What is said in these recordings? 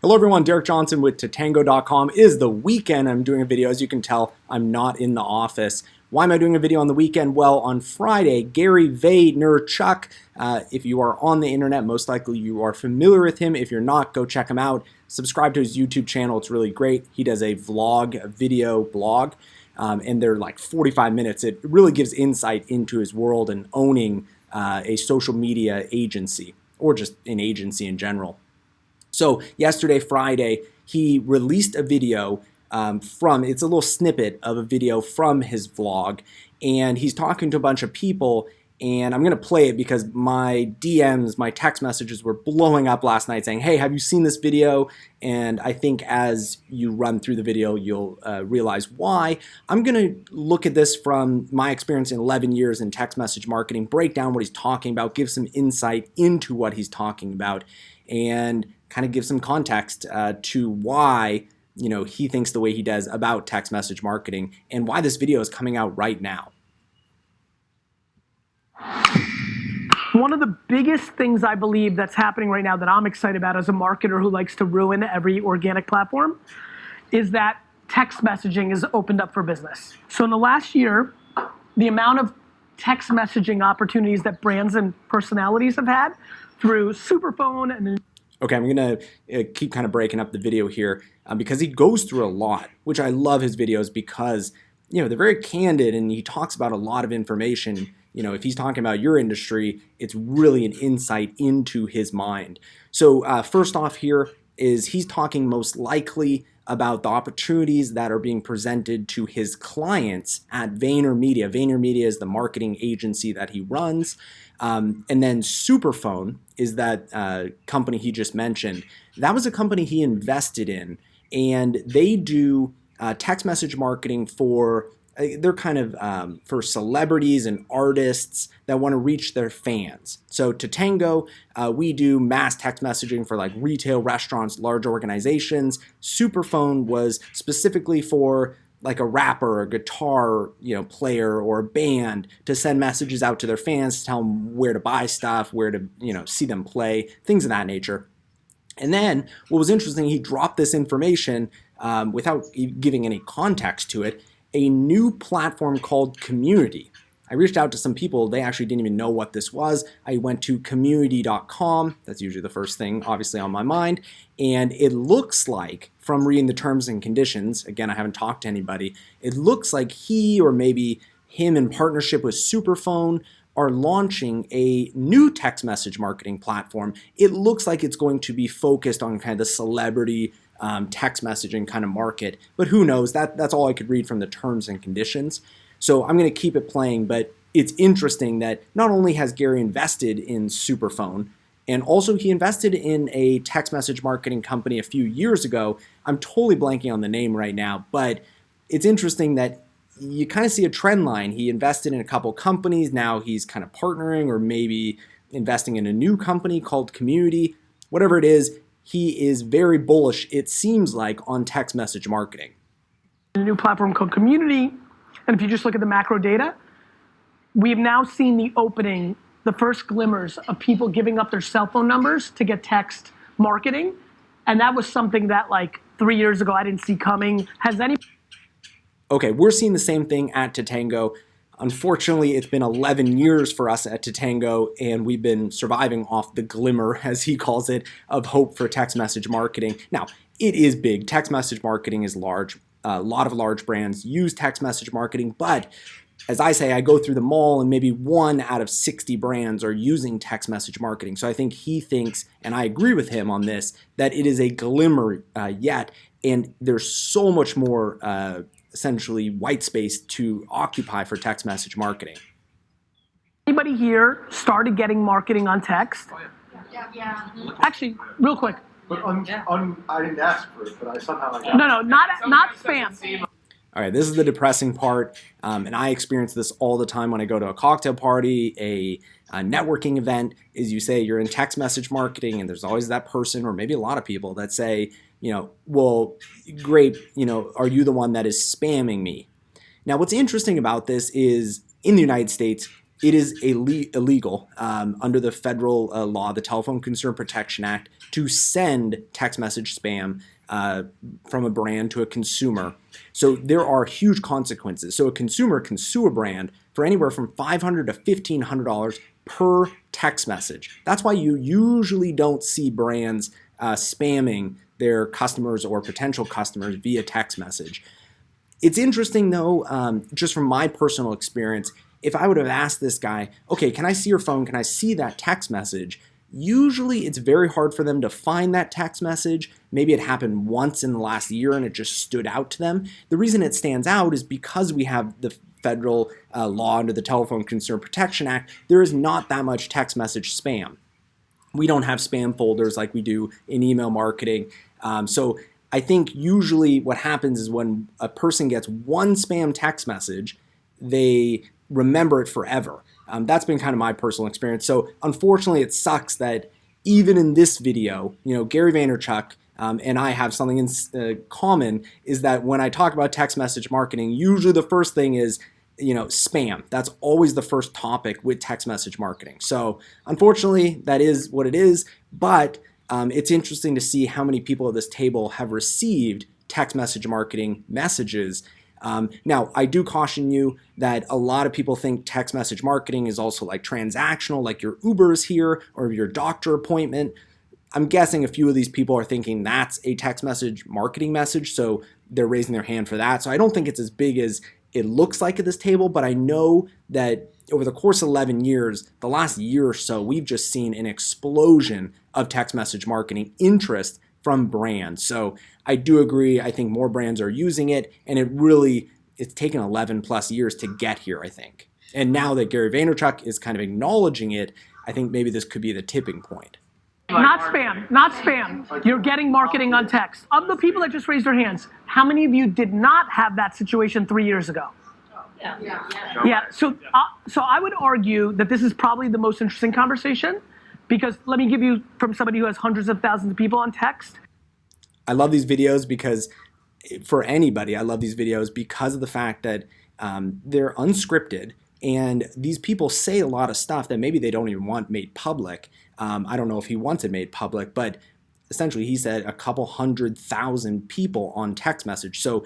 Hello everyone, Derek Johnson with Tatango.com. It is the weekend. I'm doing a video. As you can tell, I'm not in the office. Why am I doing a video on the weekend? Well, on Friday, Gary Vaynerchuk, if you are on the internet, most likely you are familiar with him. If you're not, go check him out. Subscribe to his YouTube channel. It's really great. He does a vlog, a video blog, and they're like 45 minutes. It really gives insight into his world and owning a social media agency, or just an agency in general. So yesterday, Friday, he released a video it's a little snippet of a video from his vlog, and he's talking to a bunch of people, and I'm going to play it because my DMs, my text messages were blowing up last night saying, hey, have you seen this video? And I think as you run through the video, you'll realize why. I'm going to look at this from my experience in 11 years in text message marketing, break down what he's talking about, give some insight into what he's talking about, and kind of give some context to why he thinks the way he does about text message marketing and why this video is coming out right now. One of the biggest things I believe that's happening right now that I'm excited about as a marketer who likes to ruin every organic platform is that text messaging is opened up for business. So in the last year, the amount of text messaging opportunities that brands and personalities have had through Superphone and Okay, I'm going to keep kind of breaking up the video here because he goes through a lot, which I love his videos because, they're very candid and he talks about a lot of information. If he's talking about your industry, it's really an insight into his mind. So first off here is he's talking most likely about the opportunities that are being presented to his clients at VaynerMedia. VaynerMedia is the marketing agency that he runs. And then Superphone is that company he just mentioned. That was a company he invested in, and they do text message marketing for they're kind of for celebrities and artists that want to reach their fans. So Tatango, we do mass text messaging for like retail, restaurants, large organizations. Superphone was specifically for like a rapper, a guitar, player, or a band to send messages out to their fans to tell them where to buy stuff, where to, see them play, things of that nature. And then what was interesting, he dropped this information without giving any context to it, a new platform called Community. I reached out to some people, they actually didn't even know what this was. I went to community.com, that's usually the first thing obviously on my mind, and it looks like, from reading the terms and conditions, again I haven't talked to anybody, it looks like he or maybe him in partnership with Superphone are launching a new text message marketing platform. It looks like it's going to be focused on kind of the celebrity text messaging kind of market, but who knows? That's all I could read from the terms and conditions. So I'm going to keep it playing, but it's interesting that not only has Gary invested in Superphone, and also he invested in a text message marketing company a few years ago. I'm totally blanking on the name right now, but it's interesting that you kind of see a trend line. He invested in a couple companies. Now he's kind of partnering or maybe investing in a new company called Community. Whatever it is, he is very bullish, it seems like, on text message marketing. A new platform called Community. And if you just look at the macro data, we've now seen the first glimmers of people giving up their cell phone numbers to get text marketing. And that was something that like 3 years ago I didn't see coming. Okay, we're seeing the same thing at Tatango. Unfortunately, it's been 11 years for us at Tatango, and we've been surviving off the glimmer, as he calls it, of hope for text message marketing. Now, it is big. Text message marketing is large. A lot of large brands use text message marketing, but as I say, I go through the mall and maybe 1 out of 60 brands are using text message marketing. So I think he thinks, and I agree with him on this, that it is a glimmer yet, and there's so much more essentially white space to occupy for text message marketing. Anybody here started getting marketing on text? Oh, yeah. Actually, real quick. But I didn't ask for it, but I somehow got it. No, not spam. All right, this is the depressing part, and I experience this all the time when I go to a cocktail party, a networking event, is you say you're in text message marketing, and there's always that person, or maybe a lot of people that say, well, great, are you the one that is spamming me? Now, what's interesting about this is in the United States, it is illegal under the federal law, the Telephone Consumer Protection Act, to send text message spam from a brand to a consumer. So there are huge consequences. So a consumer can sue a brand for anywhere from $500 to $1,500 per text message. That's why you usually don't see brands spamming their customers or potential customers via text message. It's interesting though, just from my personal experience, if I would have asked this guy, okay, can I see your phone? Can I see that text message? Usually it's very hard for them to find that text message. Maybe it happened once in the last year and it just stood out to them. The reason it stands out is because we have the federal law under the Telephone Consumer Protection Act. There is not that much text message spam. We don't have spam folders like we do in email marketing. So I think usually what happens is when a person gets one spam text message, they remember it forever. That's been kind of my personal experience. So unfortunately, it sucks that even in this video, Gary Vaynerchuk and I have something in common, is that when I talk about text message marketing, usually the first thing is spam. That's always the first topic with text message marketing. So unfortunately, that is what it is. But it's interesting to see how many people at this table have received text message marketing messages. Now, I do caution you that a lot of people think text message marketing is also like transactional, like your Ubers here or your doctor appointment. I'm guessing a few of these people are thinking that's a text message marketing message, so they're raising their hand for that. So I don't think it's as big as it looks like at this table, but I know that over the course of 11 years, the last year or so, we've just seen an explosion of text message marketing interest from brands. So I do agree. I think more brands are using it, and it's taken 11 plus years to get here, I think. And now that Gary Vaynerchuk is kind of acknowledging it, I think maybe this could be the tipping point. Not spam, not spam. You're getting marketing on text. Of the people that just raised their hands, how many of you did not have that situation 3 years ago? Yeah. So I would argue that this is probably the most interesting conversation, because let me give you from somebody who has hundreds of thousands of people on text. I love these videos because for anybody, I love these videos because of the fact that they're unscripted. And these people say a lot of stuff that maybe they don't even want made public. I don't know if he wants it made public, but essentially he said a couple 100,000 people on text message. So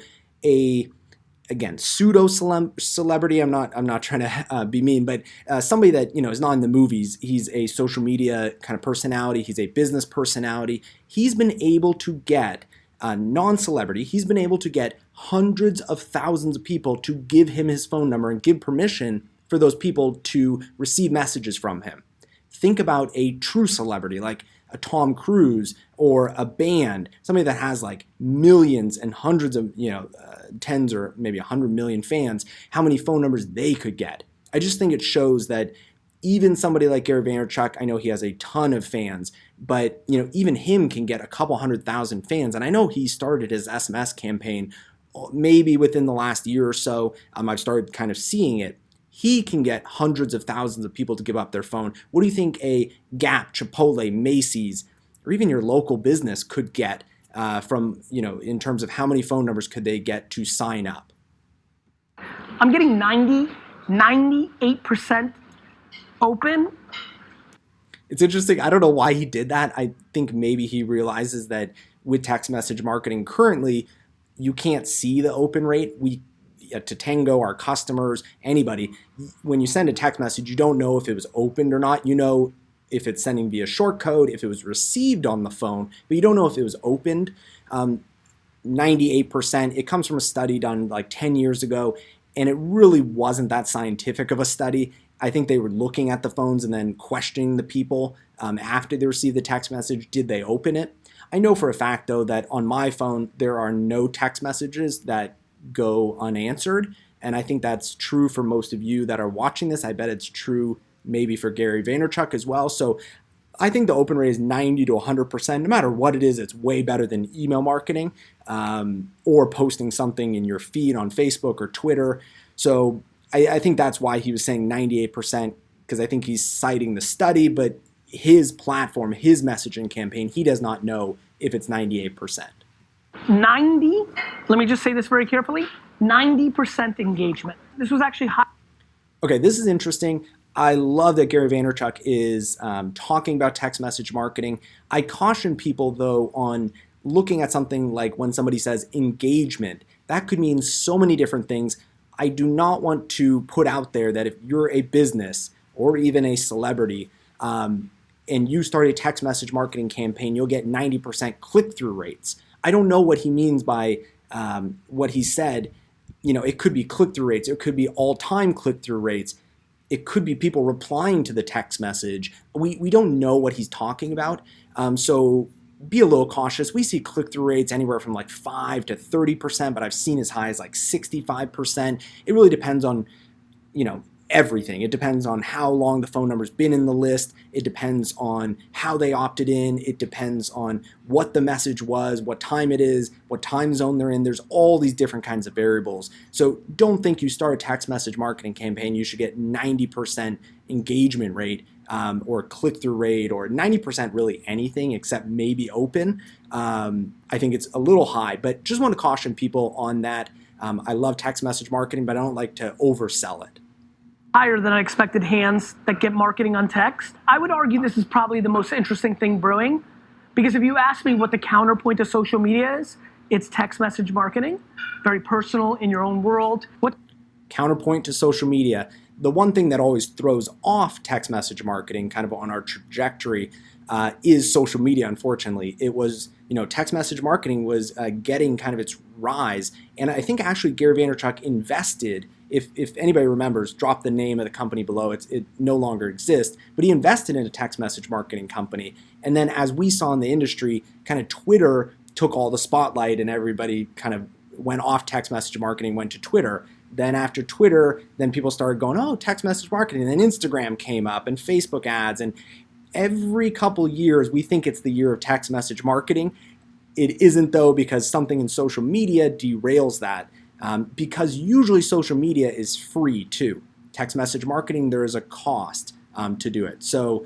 again, pseudo celebrity. I'm not trying to be mean, but somebody that is not in the movies. He's a social media kind of personality. He's a business personality. He's been able to get non-celebrity. He's been able to get hundreds of thousands of people to give him his phone number and give permission for those people to receive messages from him. Think about a true celebrity like a Tom Cruise or a band, somebody that has like millions and hundreds of, tens or maybe 100 million fans, how many phone numbers they could get. I just think it shows that even somebody like Gary Vaynerchuk, I know he has a ton of fans, but even him can get a couple 100,000 fans. And I know he started his SMS campaign maybe within the last year or so. I've started kind of seeing it. He can get hundreds of thousands of people to give up their phone. What do you think a Gap, Chipotle, Macy's, or even your local business could get from, in terms of how many phone numbers could they get to sign up? I'm getting 98% open. It's interesting. I don't know why he did that. I think maybe he realizes that with text message marketing currently, you can't see the open rate. We at Tatango, our customers, anybody, when you send a text message, you don't know if it was opened or not. You know if it's sending via short code, if it was received on the phone, but you don't know if it was opened. 98%, it comes from a study done like 10 years ago, and it really wasn't that scientific of a study. I think they were looking at the phones and then questioning the people after they received the text message, did they open it? I know for a fact, though, that on my phone, there are no text messages that go unanswered. And I think that's true for most of you that are watching this. I bet it's true maybe for Gary Vaynerchuk as well. So I think the open rate is 90 to 100%. No matter what it is, it's way better than email marketing or posting something in your feed on Facebook or Twitter. So I think that's why he was saying 98%, because I think he's citing the study, but his platform, his messaging campaign, he does not know if it's 98%. 90, let me just say this very carefully, 90% engagement. This was actually high. Okay, this is interesting. I love that Gary Vaynerchuk is talking about text message marketing. I caution people, though, on looking at something like when somebody says engagement. That could mean so many different things. I do not want to put out there that if you're a business or even a celebrity and you start a text message marketing campaign, you'll get 90% click-through rates. I don't know what he means by what he said. It could be click-through rates. It could be all-time click-through rates. It could be people replying to the text message. We don't know what he's talking about. So be a little cautious. We see click-through rates anywhere from like 5 to 30%, but I've seen as high as like 65%. It really depends on, everything. It depends on how long the phone number's been in the list. It depends on how they opted in. It depends on what the message was, what time it is, what time zone they're in. There's all these different kinds of variables. So don't think you start a text message marketing campaign, you should get 90% engagement rate or click-through rate or 90% really anything except maybe open. I think it's a little high, but just want to caution people on that. I love text message marketing, but I don't like to oversell it. Higher than unexpected hands that get marketing on text. I would argue this is probably the most interesting thing brewing, because if you ask me what the counterpoint to social media is, it's text message marketing, very personal in your own world. What counterpoint to social media? The one thing that always throws off text message marketing kind of on our trajectory is social media, unfortunately. It was, text message marketing was getting kind of its rise. And I think actually Gary Vaynerchuk invested, if anybody remembers, drop the name of the company below, it no longer exists, but he invested in a text message marketing company. And then as we saw in the industry, kind of Twitter took all the spotlight and everybody kind of went off text message marketing, went to Twitter. Then after Twitter, then people started going, oh, text message marketing. And then Instagram came up and Facebook ads. And every couple years, we think it's the year of text message marketing. It isn't, though, because something in social media derails that. Because usually social media is free, too. Text message marketing, there is a cost to do it. So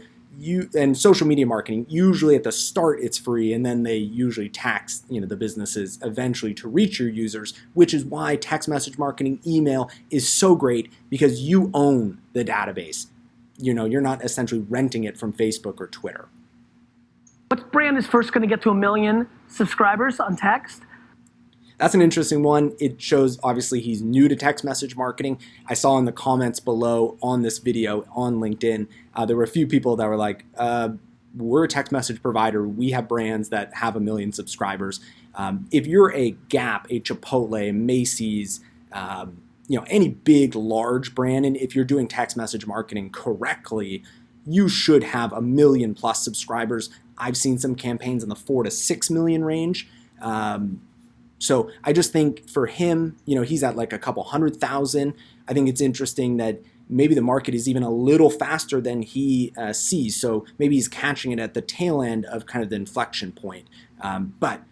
and social media marketing, usually at the start it's free, and then they usually tax the businesses eventually to reach your users, which is why text message marketing, email is so great, because you own the database. You're not essentially renting it from Facebook or Twitter. What brand is first going to get to 1 million subscribers on text? That's an interesting one. It shows obviously he's new to text message marketing. I saw in the comments below on this video on LinkedIn, there were a few people that were like, we're a text message provider. We have brands that have 1 million subscribers. If you're a Gap, a Chipotle, a Macy's, any big, large brand, and if you're doing text message marketing correctly, you should have 1 million plus subscribers. I've seen some campaigns in the 4 to 6 million range. So I just think for him, he's at like a couple 100,000. I think it's interesting that maybe the market is even a little faster than he sees. So maybe he's catching it at the tail end of kind of the inflection point. But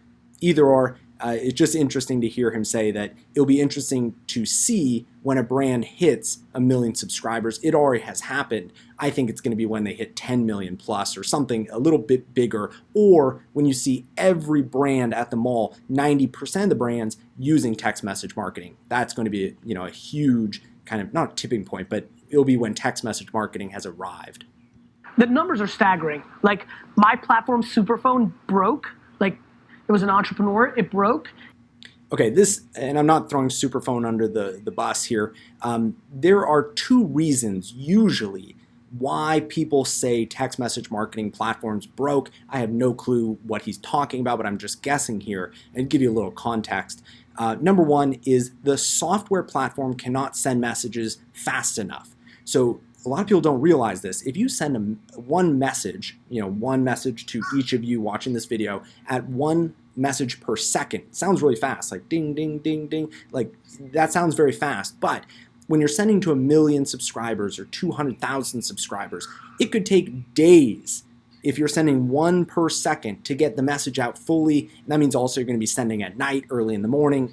either or, it's just interesting to hear him say that it'll be interesting to see when a brand hits 1 million subscribers. It already has happened. I think it's going to be when they hit 10 million plus or something a little bit bigger, or when you see every brand at the mall, 90% of the brands using text message marketing. That's going to be a huge kind of, not tipping point, but it'll be when text message marketing has arrived. The numbers are staggering. Like my platform, Superphone, broke. Like it was an entrepreneur, it broke. Okay, and I'm not throwing Superphone under the bus here. There are 2 reasons usually why people say text message marketing platforms broke. I have no clue what he's talking about, but I'm just guessing here and give you a little context. Number 1 is the software platform cannot send messages fast enough. So a lot of people don't realize this. If you send one message to each of you watching this video at 1 message per second, it sounds really fast, like ding, ding, ding, ding. Like that sounds very fast. But when you're sending to 1 million subscribers or 200,000 subscribers, it could take days if you're sending 1 per second to get the message out fully. And that means also you're going to be sending at night, early in the morning.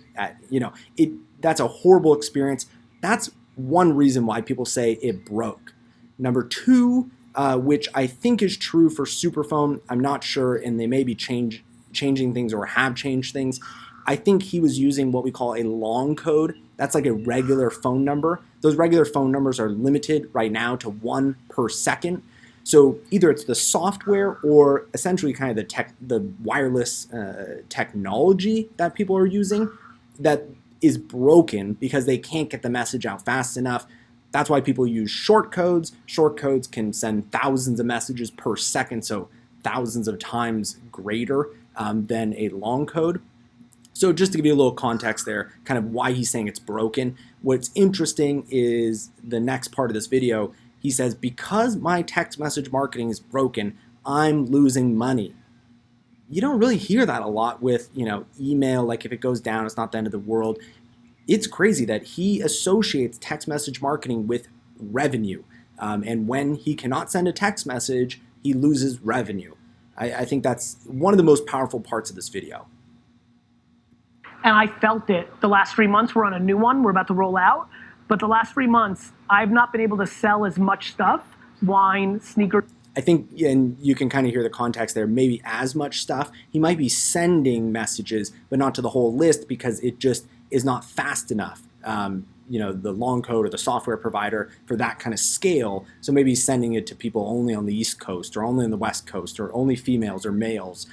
That's a horrible experience. That's one reason why people say it broke. Number 2, which I think is true for Superphone, I'm not sure, and they may be changing things or have changed things, I think he was using what we call a long code. That's like a regular phone number. Those regular phone numbers are limited right now to 1 per second. So either it's the software or essentially kind of the wireless technology that people are using that is broken because they can't get the message out fast enough. That's why people use short codes. Short codes can send thousands of messages per second, so thousands of times greater than a long code. So just to give you a little context there, kind of why he's saying it's broken, what's interesting is the next part of this video. He says, because my text message marketing is broken, I'm losing money. You don't really hear that a lot with, email. Like if it goes down, it's not the end of the world. It's crazy that he associates text message marketing with revenue. And when he cannot send a text message, he loses revenue. I think that's one of the most powerful parts of this video. And I felt it. The last 3 months, we're on a new one we're about to roll out. But the last 3 months, I've not been able to sell as much stuff, wine, sneakers. I think, and you can kind of hear the context there, maybe as much stuff. He might be sending messages, but not to the whole list because it just is not fast enough. The long code or the software provider for that kind of scale. So maybe he's sending it to people only on the East Coast or only on the West Coast or only females or males.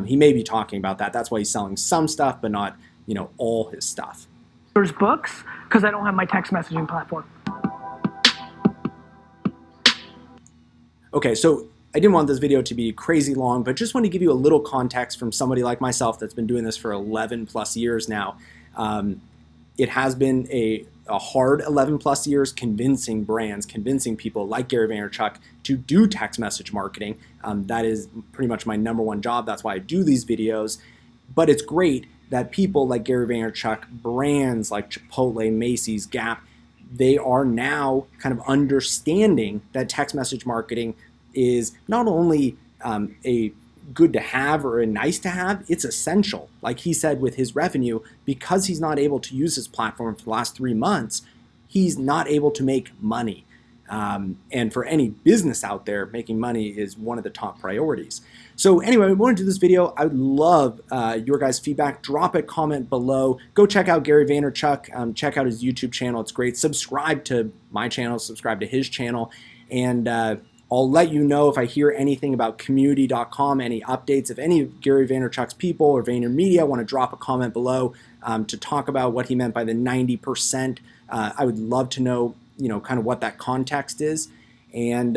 He may be talking about that. That's why he's selling some stuff, but not all his stuff. There's books because I don't have my text messaging platform. Okay, so I didn't want this video to be crazy long, but just want to give you a little context from somebody like myself that's been doing this for 11 plus years now. It has been a hard 11 plus years convincing brands, convincing people like Gary Vaynerchuk to do text message marketing. That is pretty much my number one job. That's why I do these videos. But it's great that people like Gary Vaynerchuk, brands like Chipotle, Macy's, Gap, they are now kind of understanding that text message marketing is not only a good to have or a nice to have, it's essential. Like he said with his revenue, because he's not able to use his platform for the last 3 months, he's not able to make money. And for any business out there, making money is one of the top priorities. So anyway, I wanted to do this video. I would love your guys' feedback. Drop a comment below. Go check out Gary Vaynerchuk. Check out his YouTube channel. It's great. Subscribe to my channel. Subscribe to his channel. And I'll let you know if I hear anything about community.com, any updates. If any of Gary Vaynerchuk's people or VaynerMedia want to drop a comment below to talk about what he meant by the 90%, I would love to know, kind of what that context is. And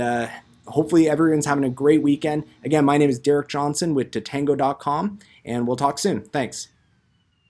hopefully everyone's having a great weekend. Again, my name is Derek Johnson with Tatango.com, and we'll talk soon. Thanks.